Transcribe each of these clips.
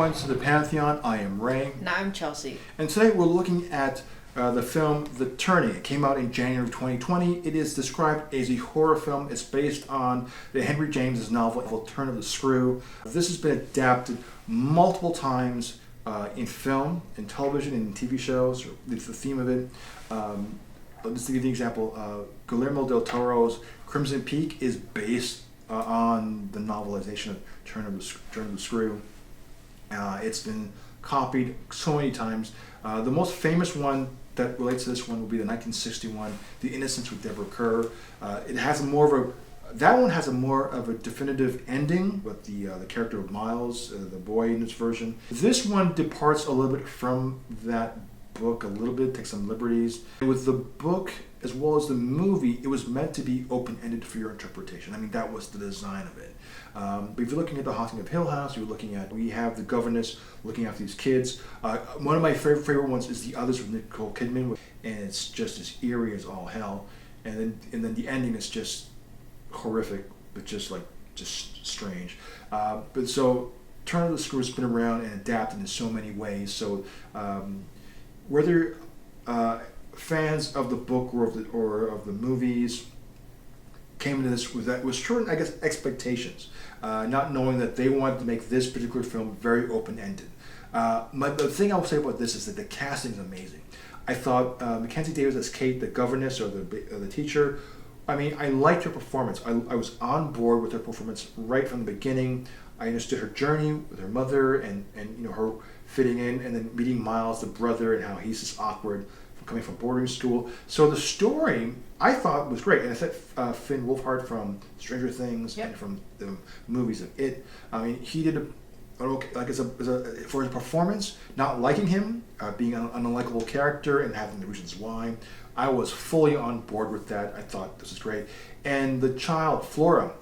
Once to the Pantheon. I am Ray. And I'm Chelsey. And today we're looking at the film The Turning. It came out in January of 2020. It is described as a horror film. It's based on the Henry James' novel Turn of the Screw. This has been adapted multiple times in film, in television, and in TV shows. It's the theme of it. Just to give you an example, Guillermo del Toro's Crimson Peak is based on the novelization of Turn of the Screw. It's been copied so many times. The most famous one that relates to this one will be the 1961 The Innocents with Deborah Kerr. That one has a more of a definitive ending with the character of Miles, the boy in this version. This one departs a little bit from that book a little bit, takes some liberties. With the book as well as the movie, it was meant to be open-ended for your interpretation. I mean, that was the design of it. But if you're looking at The Haunting of Hill House, we have the governess looking after these kids. One of my favorite ones is The Others with Nicole Kidman, and it's just as eerie as all hell. And then the ending is just horrific, but just strange. But so Turn of the Screw has been around and adapted in so many ways. So whether fans of the book or of the movies came into this with certain, I guess, expectations, not knowing that they wanted to make this particular film very open-ended. The thing I will say about this is that the casting is amazing. I thought Mackenzie Davis as Kate, the governess or the teacher, I mean, I liked her performance. I was on board with her performance right from the beginning. I understood her journey with her mother and her fitting in, and then meeting Miles, the brother, and how he's just awkward coming from boarding school. So the story I thought was great, and I thought Finn Wolfhard from Stranger Things and from the movies of It. I mean, he did for his performance, not liking him, being an unlikable character, and having the reasons why. I was fully on board with that. I thought this is great, and the child Flora,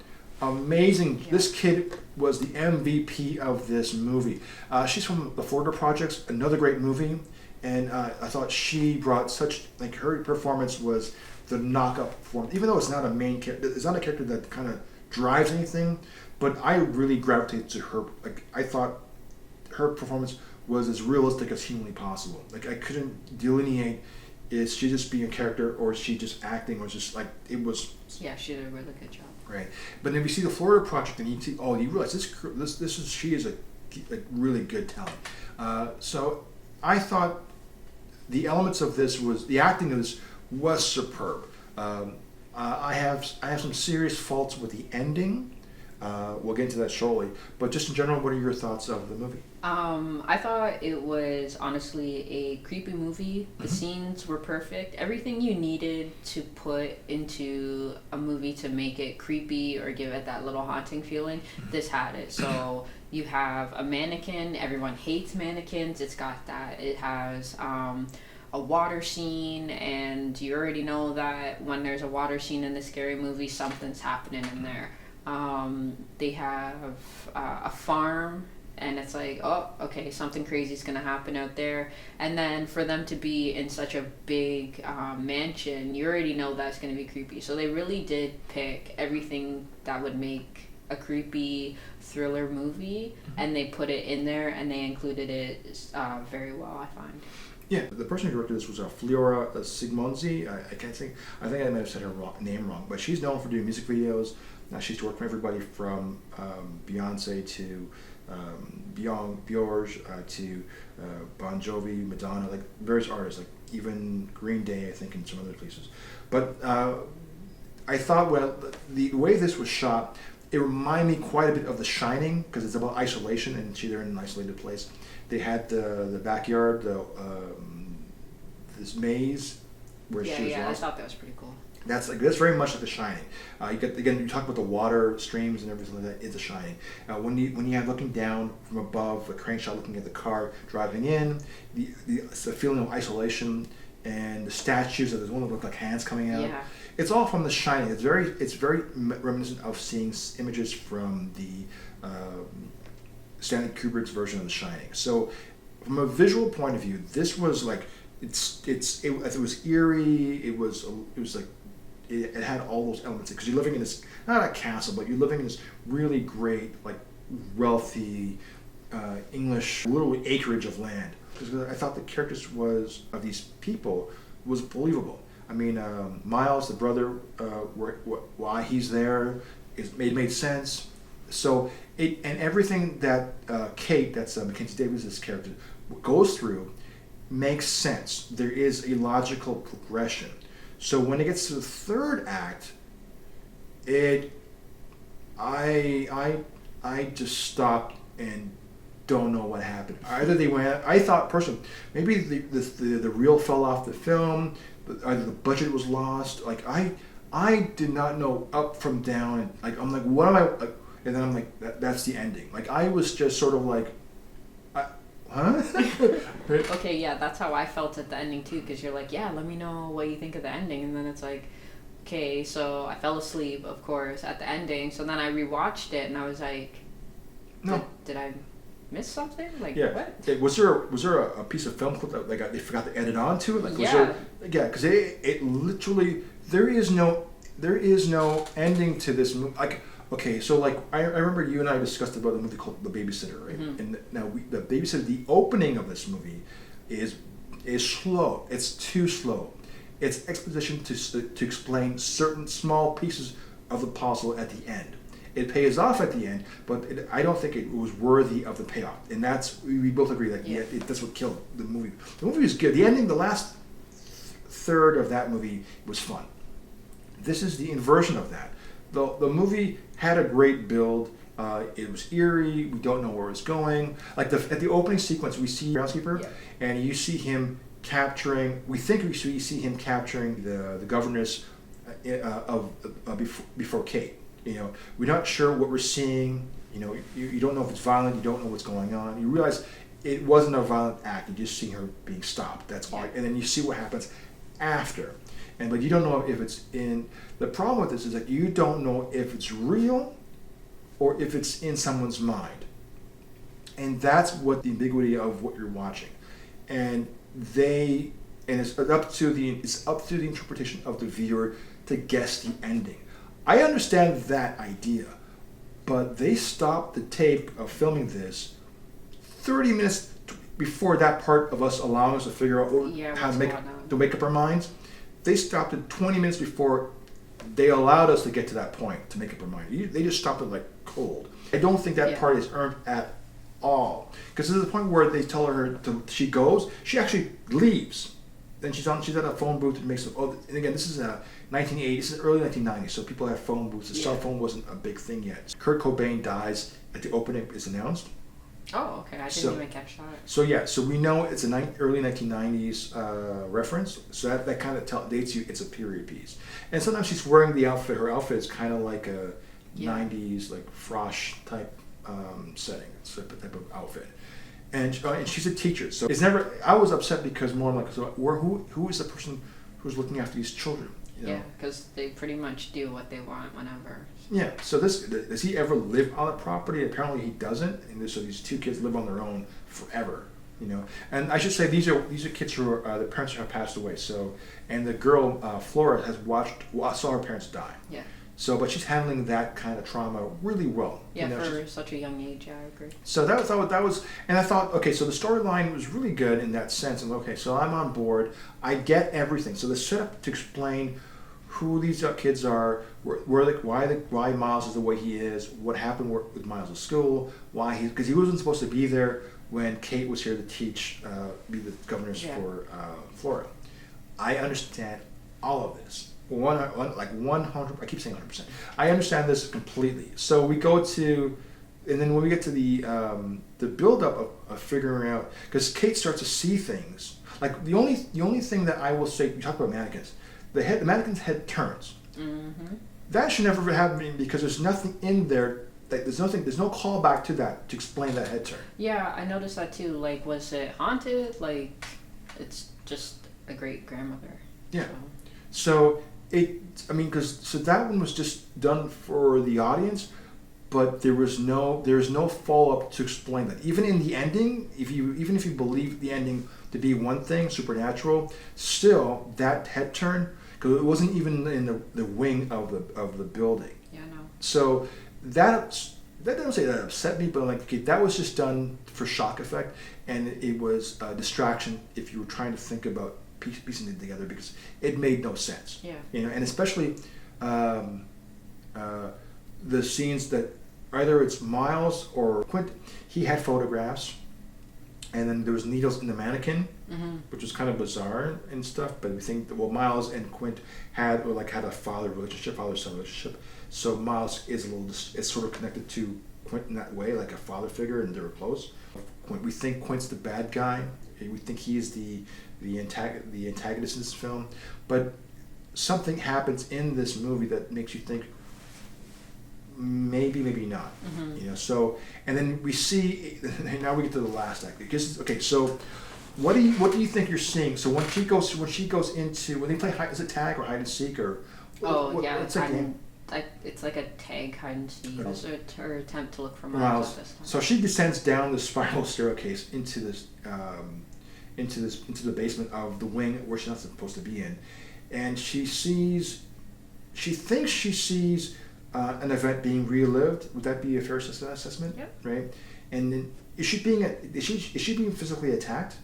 amazing. Yeah. This kid was the MVP of this movie. She's from The Florida Projects, another great movie. And I thought she brought her performance was the knock-up performance. Even though it's not a main character, it's not a character that kind of drives anything, but I really gravitated to her. I thought her performance was as realistic as humanly possible. I couldn't delineate, is she just being a character or is she just acting, or just it was... Yeah, she did a really good job. Right. But then we see The Florida Project and you realize she is a really good talent. So I thought the elements of this the acting of this was superb. I have some serious faults with the ending. We'll get into that shortly. But just in general, what are your thoughts of the movie? I thought it was honestly a creepy movie. The scenes were perfect. Everything you needed to put into a movie to make it creepy or give it that little haunting feeling, this had it. So you have a mannequin. Everyone hates mannequins. It's got that. It has a water scene, and you already know that when there's a water scene in a scary movie, something's happening in there. They have a farm, and it's like, oh, okay, something crazy is going to happen out there. And then for them to be in such a big mansion, you already know that's going to be creepy. So they really did pick everything that would make a creepy thriller movie, and they put it in there, and they included it very well, I find. Yeah, the person who directed this was Flora Sigmonzi. I can't think. I think I might have said her name wrong, but she's known for doing music videos. She's worked for everybody from Beyonce to Björk to Bon Jovi, Madonna, various artists, even Green Day, I think, and some other places. But I thought, the way this was shot, it reminded me quite a bit of The Shining, because it's about isolation, and they're in an isolated place. They had the backyard, this maze where she was lost. I thought that was pretty cool. That's very much like The Shining. You talk about the water streams and everything like that. It's The Shining. When you have looking down from above, a crane shot looking at the car driving in, it's the feeling of isolation, and the statues. There's one that look like hands coming out. Yeah. It's all from The Shining. It's very reminiscent of seeing images from the Stanley Kubrick's version of The Shining. So, from a visual point of view, this was it was eerie. It had all those elements because you're living in this, not a castle, but you're living in this really great, wealthy English little acreage of land. Because I thought the characters of these people was believable. I mean, Miles, the brother, why he's there, made sense. So and everything that Kate, that's Mackenzie Davis' character, goes through makes sense. There is a logical progression. So when it gets to the third act, I just stopped and don't know what happened. Either they went. I thought personally maybe the reel fell off the film. Either the budget was lost. Like I did not know up from down. Like I'm like, what am I? Like, and then I'm like, that's the ending. Like I was just sort of like, huh? Okay, yeah, that's how I felt at the ending too. Because you're like, yeah, let me know what you think of the ending, and then it's like, okay, so I fell asleep, of course, at the ending. So then I rewatched it, and I was like, No. Did I miss something? Like, Yeah. what? Was there a piece of film clip that they forgot to edit onto it? Like, Yeah. Because it literally there is no ending to this movie. Like, okay, so like I remember you and I discussed about the movie called The Babysitter, right? Mm-hmm. And now The Babysitter, the opening of this movie is slow. It's too slow. It's exposition to explain certain small pieces of the puzzle at the end. It pays off at the end, but I don't think it was worthy of the payoff. And we both agree that that's what killed the movie. The movie was good. The ending, the last third of that movie was fun. This is the inversion of that. The movie had a great build. It was eerie. We don't know where it's going. Like at the opening sequence, we see groundskeeper, and you see him capturing. We think we see him capturing the governess before Kate. You know, we're not sure what we're seeing. You know, you don't know if it's violent. You don't know what's going on. You realize it wasn't a violent act. You just see her being stopped. That's all. And then you see what happens after. But you don't know if it's in. The problem with this is that you don't know if it's real or if it's in someone's mind. And that's what the ambiguity of what you're watching. And it's up to the interpretation of the viewer to guess the ending. I understand that idea, but they stopped the tape of filming this 30 minutes before that part of us allowing us to figure out how to make up our minds. They stopped it 20 minutes before they allowed us to get to that point to make up our mind. They just stopped it like cold. I don't think that part is earned at all, because there's a point where they tell her she goes, she actually leaves. Then she's at a phone booth and makes and again, this is 1980s, this is early 1990s, so people have phone booths. The cell phone wasn't a big thing yet. Kurt Cobain dies at the opening is announced. Oh, okay. I didn't even catch that. So we know it's early 1990s reference. So that kind of dates you. It's a period piece. And sometimes she's wearing the outfit. Her outfit is kind of like a 90s like frosh type setting. It's a type of outfit. And she's a teacher. So it's never. I was upset because more like, so who is the person who's looking after these children? You know? Yeah, because they pretty much do what they want whenever. Yeah. So does he ever live on the property? Apparently he doesn't. And so these two kids live on their own forever. You know. And I should say these are kids who are the parents have passed away. So and the girl Flora saw her parents die. Yeah. So, but she's handling that kind of trauma really well. Yeah, for such a young age, I agree. So that was, and I thought, okay, so the storyline was really good in that sense. And okay, so I'm on board. I get everything. So the setup to explain who these kids are, why Miles is the way he is, what happened with Miles at school, because he wasn't supposed to be there when Kate was here to teach, be the governess for Florida. I understand all of this. 100. I keep saying 100%. I understand this completely. So we go to, and then when we get to the build up of figuring out, because Kate starts to see things. Like the only thing that I will say, you talk about mannequins, the mannequin's head turns. Mm-hmm. That should never happen because there's nothing in there. There's no callback to that to explain that head turn. Yeah, I noticed that too. Like, was it haunted? Like, it's just a great grandmother. Yeah. So that one was just done for the audience, but there's no follow up to explain that. Even in the ending, even if you believe the ending to be one thing, supernatural, still that head turn, because it wasn't even in the wing of the building. Yeah, no. So that that doesn't say that upset me, but like, okay, that was just done for shock effect, and it was a distraction if you were trying to think about piecing it together, because it made no sense. Yeah. And especially the scenes that either it's Miles or Quint, he had photographs, and then there was needles in the mannequin, which was kind of bizarre and stuff. But we think that, well, Miles and Quint had a father relationship, father-son relationship. So Miles is sort of connected to Quint in that way, like a father figure, and they were close. We think Quint's the bad guy. We think he is the antagonist in this film. But something happens in this movie that makes you think maybe not. So, and then we see, now we get to the last act. So what do you think you're seeing? So when she goes into, when they play is it tag or hide and seek, or it's like a tag hide and seek. It was her attempt to look for Miles. This time. So she descends down the spiral staircase into the basement of the wing where she's not supposed to be in, and she thinks she sees an event being relived. Would that be a fair assessment? Yep. Right. And then is she being physically attacked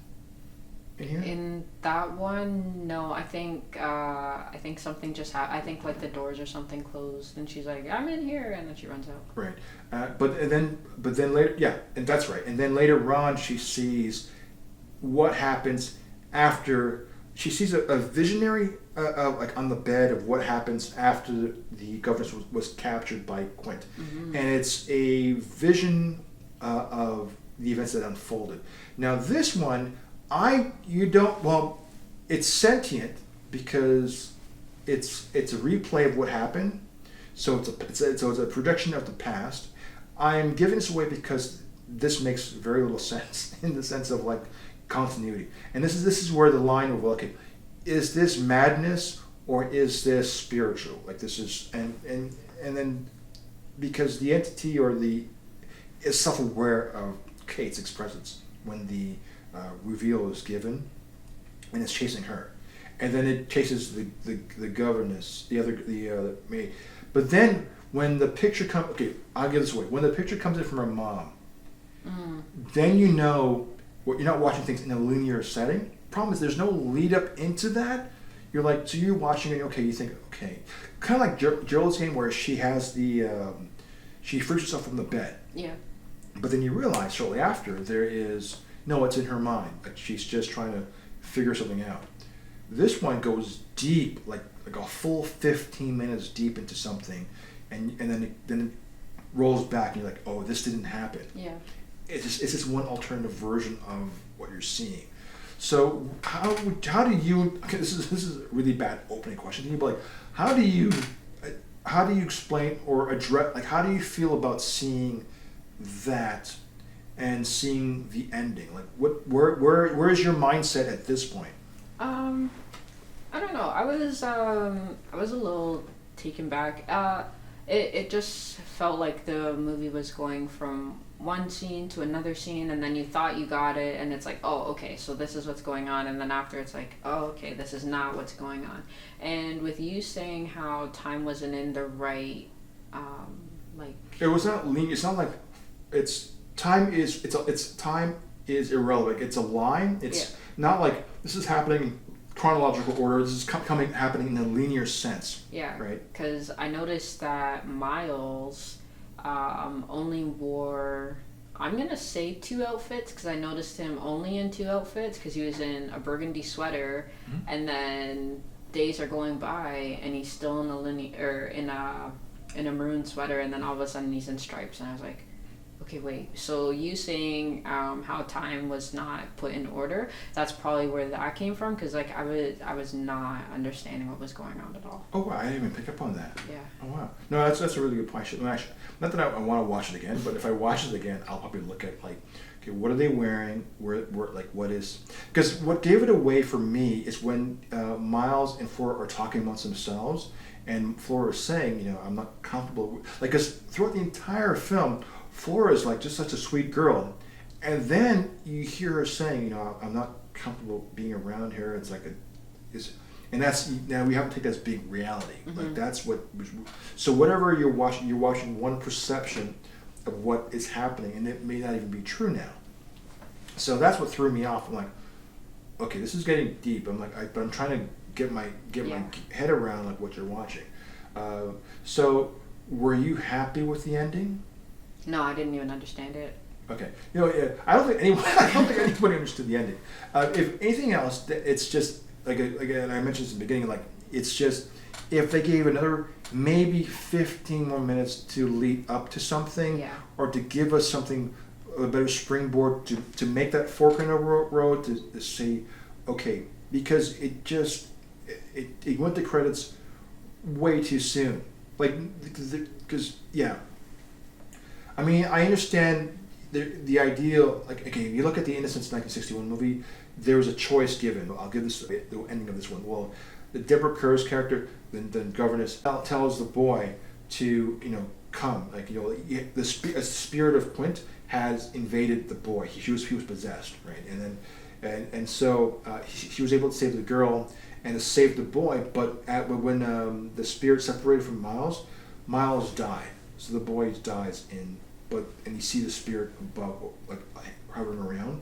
in here? In that one, no. I think something just happened. I think like the doors or something closed, and she's like, "I'm in here," and then she runs out. Right. But then later, yeah, and that's right. And then later on, she sees what happens after. She sees a visionary, like on the bed, of what happens after the governess was captured by Quint, and it's a vision of the events that unfolded. Now this one, it's sentient because it's a replay of what happened, so it's a projection of the past. I am giving this away because this makes very little sense in the sense of like continuity, and this is where the line of, okay, is this madness or is this spiritual? Like this is and then because the entity is self-aware of Kate's expressions when the reveal is given, and it's chasing her, and then it chases the governess, the maid. But then when the picture comes, okay, I'll give this away. When the picture comes in from her mom, then you know. You're not watching things in a linear setting. Problem is, there's no lead up into that. You're like, so you're watching it. Okay, you think, okay, kind of like Gerald's game where she has she frees herself from the bed. Yeah. But then you realize shortly after it's in her mind. Like she's just trying to figure something out. This one goes deep, like a full 15 minutes deep into something, and then it rolls back, and you're like, oh, this didn't happen. Yeah. It's just one alternative version of what you're seeing. So how do you? Okay, this is a really bad opening question. But like, how do you explain or address? Like, how do you feel about seeing that and seeing the ending? Like, where is your mindset at this point? I don't know. I was a little taken back. It just felt like the movie was going from one scene to another scene, and then you thought you got it, and it's like, oh, okay, so this is what's going on, and then after it's like, oh, okay, this is not what's going on. And with you saying how time wasn't in the right, like, it was not linear. It's not like time is irrelevant. It's a line. It's not like this is happening in chronological order. This is happening in a linear sense. Yeah. Right. Because I noticed that Miles only wore, I'm gonna say 2 outfits, because I noticed him only in 2 outfits, because he was in a burgundy sweater, and then days are going by and he's still in a maroon sweater, and then all of a sudden he's in stripes, and I was like, okay, wait, so you saying how time was not put in order, that's probably where that came from, because like I was not understanding what was going on at all. Oh wow, I didn't even pick up on that. Yeah. Oh wow. No, that's a really good point. Not that I want to watch it again, but if I watch it again, I'll probably look at like, okay, what are they wearing? Where like what is? Because what gave it away for me is when Miles and Flora are talking amongst themselves, and Flora is saying, I'm not comfortable. Like, because throughout the entire film, Flora is like just such a sweet girl, and then you hear her saying, I'm not comfortable being around her. It's like and that's, now we have to take that as big reality. Like that's what. So whatever you're watching one perception of what is happening, and it may not even be true now. So that's what threw me off. I'm like, okay, this is getting deep. I'm like, but I'm trying to get my head around like what you're watching. So were you happy with the ending? No, I didn't even understand it. Okay, yeah, I don't think anybody understood the ending. If anything else, it's just like again, I mentioned this in the beginning. Like, it's just if they gave another maybe 15 more minutes to lead up to something, or to give us something, a better springboard to make that fork in the road to say, okay, because it went to credits way too soon. Like, because I mean, I understand the ideal. Like, okay, if you look at the Innocence 1961 movie, there was a choice given. I'll give this the ending of this one. Well, the Deborah Kerr's character, the governess, tells the boy to come. Like, the spirit of Quint has invaded the boy. He was possessed, right? And then so he was able to save the girl and to save the boy. But when the spirit separated from Miles died. So the boy dies and you see the spirit above, like hovering around.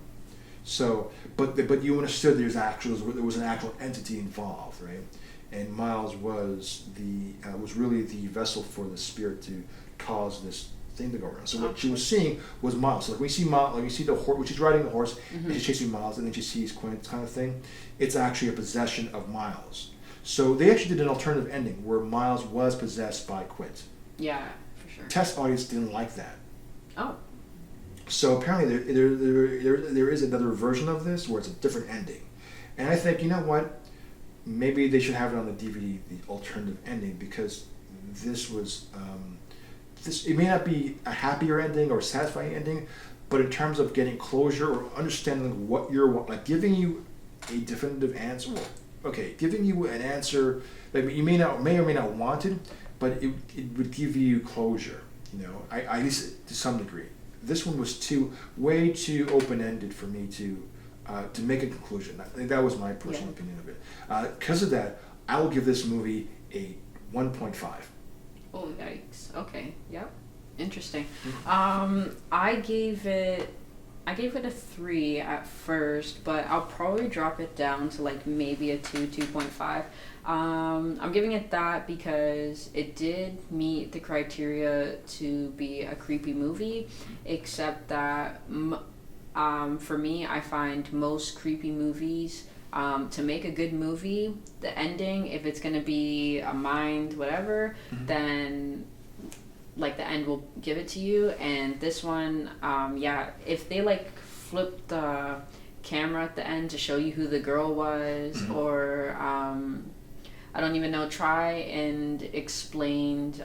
So, but you understood there was an actual entity involved, right? And Miles was really the vessel for the spirit to cause this thing to go around. So what she was seeing was Miles. So like we see Miles, like we see the horse, when she's riding the horse, and she's chasing Miles, and then she sees Quint, kind of thing. It's actually a possession of Miles. So they actually did an alternative ending where Miles was possessed by Quint. Yeah, for sure. Test audience didn't like that. Oh. So apparently there is another version of this where it's a different ending. And I think, you know what? Maybe they should have it on the DVD, the alternative ending, because this was it may not be a happier ending or satisfying ending, but in terms of getting closure or understanding what you're like, giving you a definitive answer. Okay, giving you an answer that you may or may not want it, but it would give you closure. At least to some degree. This one was way too open-ended for me to make a conclusion. I think that was my personal opinion of it. Because of that, I will give this movie a 1.5. Oh, yikes. Okay. Yep. Interesting. I gave it a 3 at first, but I'll probably drop it down to like maybe a 2.5. I'm giving it that because it did meet the criteria to be a creepy movie, except that for me, I find most creepy movies, to make a good movie, the ending, if it's going to be a mind whatever, then like the end will give it to you. And this one, if they like flipped the camera at the end to show you who the girl was, or I don't even know, try and explained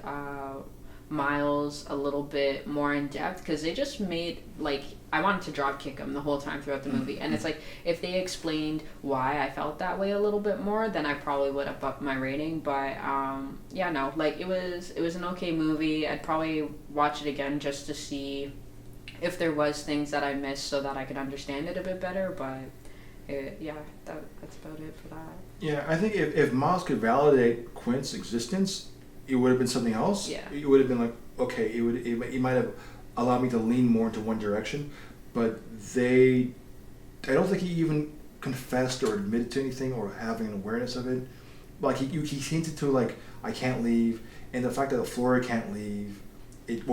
Miles a little bit more in depth, because they just made, like, I wanted to drop kick him the whole time throughout the movie. And it's like, if they explained why I felt that way a little bit more, then I probably would have upped my rating. But no, like, it was an okay movie. I'd probably watch it again just to see if there was things that I missed so that I could understand it a bit better. But that's about it for that. Yeah, I think if Miles could validate Quint's existence, it would have been something else. Yeah. It would have been like, okay, it might have allowed me to lean more into one direction, but I don't think he even confessed or admitted to anything or having an awareness of it. Like he hinted to, like, I can't leave, and the fact that Flora can't leave,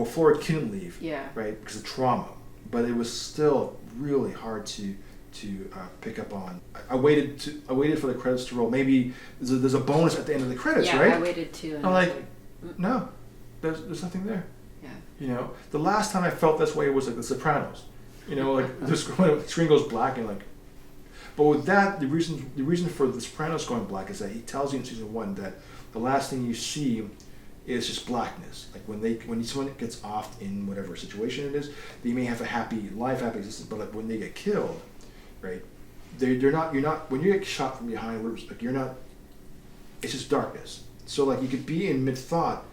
Flora couldn't leave, right, because of trauma, but it was still really hard to pick up on. I waited for the credits to roll. Maybe there's a bonus at the end of the credits, right? Yeah, I waited too. I'm like, no, there's nothing there. Yeah. The last time I felt this way was like The Sopranos. Like the screen goes black and like. But with that, the reason for The Sopranos going black is that he tells you in season 1 that the last thing you see is just blackness. Like when someone gets off in whatever situation it is, they may have a happy life, happy existence, but like when they get killed, right? You're not when you get shot from behind, like you're not. It's just darkness. So like you could be in mid thought,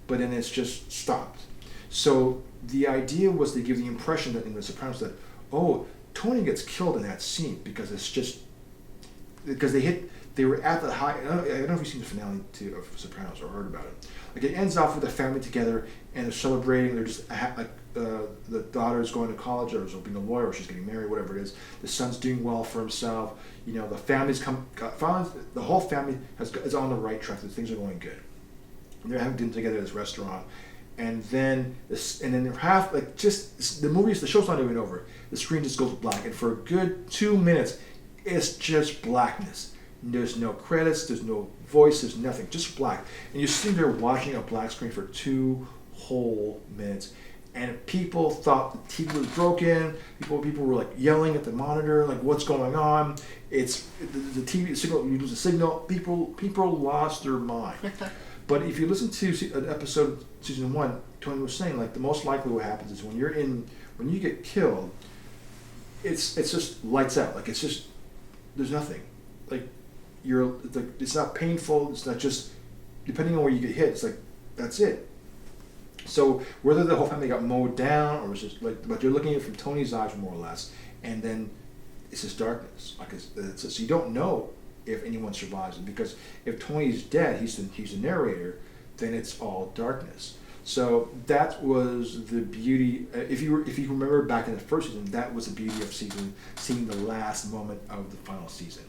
but then it's just stopped. So the idea was to give the impression that in The Sopranos that, oh, Tony gets killed in that scene because they were at the high. I don't know if you've seen the finale of Sopranos or heard about it. Like it ends off with the family together and they're celebrating. They're just like the daughter's going to college or being a lawyer or she's getting married, whatever it is. The son's doing well for himself. You know, the whole family is on the right track. Things are going good. And they're having dinner together at this restaurant, and then the show's not even over. The screen just goes black, and for a good 2 minutes, it's just blackness. There's no credits, there's no voice, there's nothing, just black. And you're sitting there watching a black screen for 2 whole minutes. And people thought the TV was broken. People were like yelling at the monitor, like, "What's going on?" It's the TV signal. You lose a signal. People lost their mind. But if you listen to an episode season 1, Tony was saying, like, the most likely what happens is when you get killed, it's just lights out. Like, it's just there's nothing. Like it's not painful. It's not just depending on where you get hit. It's like that's it. So whether the whole family got mowed down or it's just like, but you're looking at it from Tony's eyes more or less, and then it's just darkness. Like so you don't know if anyone survives it, because if Tony's dead, he's the narrator, then it's all darkness. So that was the beauty. If you remember back in the first season, that was the beauty of seeing the last moment of the final season.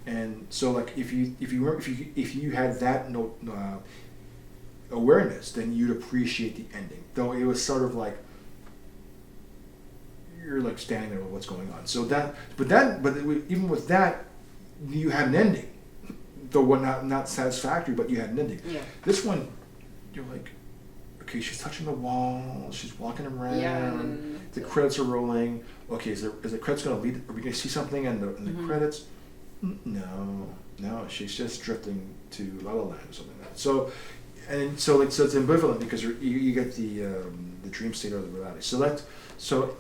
And so like if you had that awareness, then you'd appreciate the ending. Though it was sort of like you're like standing there with what's going on. So even with that, you had an ending, though not satisfactory, but you had an ending. Yeah. This one, you're like, okay, she's touching the wall, she's walking around. Yeah. The credits are rolling. Okay, is the credits going to lead? Are we going to see something in the credits? No, she's just drifting to La La Land or something like that. So it's ambivalent because you get the dream state or the reality. So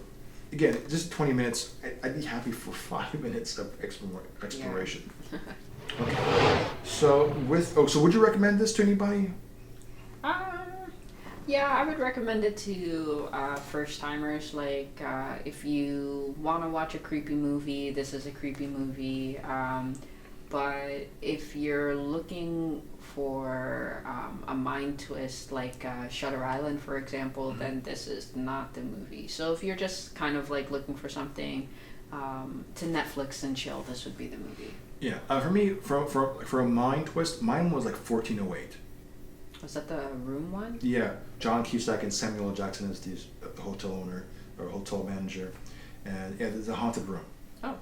again, just 20 minutes. I'd be happy for 5 minutes of exploration. Yeah. Okay. So would you recommend this to anybody? Yeah, I would recommend it to first timers. Like if you want to watch a creepy movie, this is a creepy movie. But if you're looking for a mind twist, like Shutter Island, for example, then this is not the movie. So if you're just kind of like looking for something to Netflix and chill, this would be the movie. Yeah, for me, for a mind twist, mine was like 1408. Was that the Room one? Yeah, John Cusack and Samuel L. Jackson as the hotel owner or hotel manager, and yeah, there's a haunted room. Oh.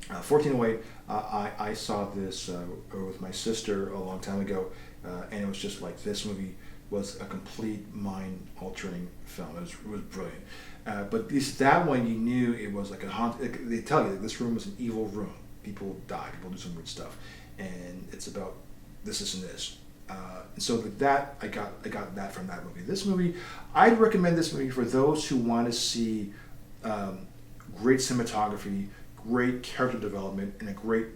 1408. I saw this with my sister a long time ago, and it was just like this movie was a complete mind-altering film. It was brilliant. But at least that one, you knew it was like a haunted. They tell you that this room was an evil room. People die. People do some weird stuff, and it's about this and this. And so that I got that from that movie. This movie, I'd recommend this movie for those who want to see great cinematography, great character development, and a great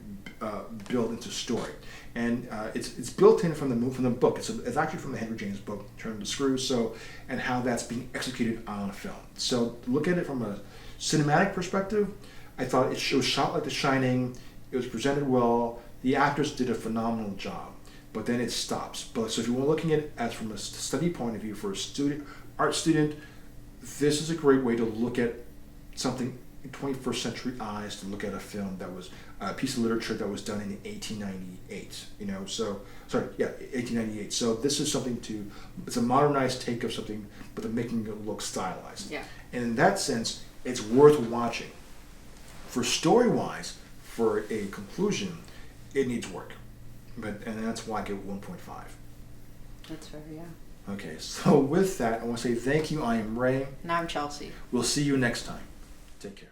build into story. And it's built in from the book. It's actually from the Henry James book, Turn of the Screw. So, and how that's being executed on a film. So look at it from a cinematic perspective. I thought it was shot like The Shining. It was presented well. The actors did a phenomenal job. But then it stops. So if you were looking at it as from a study point of view for a art student, this is a great way to look at something in 21st century eyes, to look at a film that was a piece of literature that was done in 1898. 1898. So this is it's a modernized take of something, but they're making it look stylized. Yeah. And in that sense, it's worth watching. For story-wise, for a conclusion, it needs work. And that's why I give it 1.5. That's fair, yeah. Okay, so with that, I want to say thank you. I am Ray. And I'm Chelsey. We'll see you next time. Take care.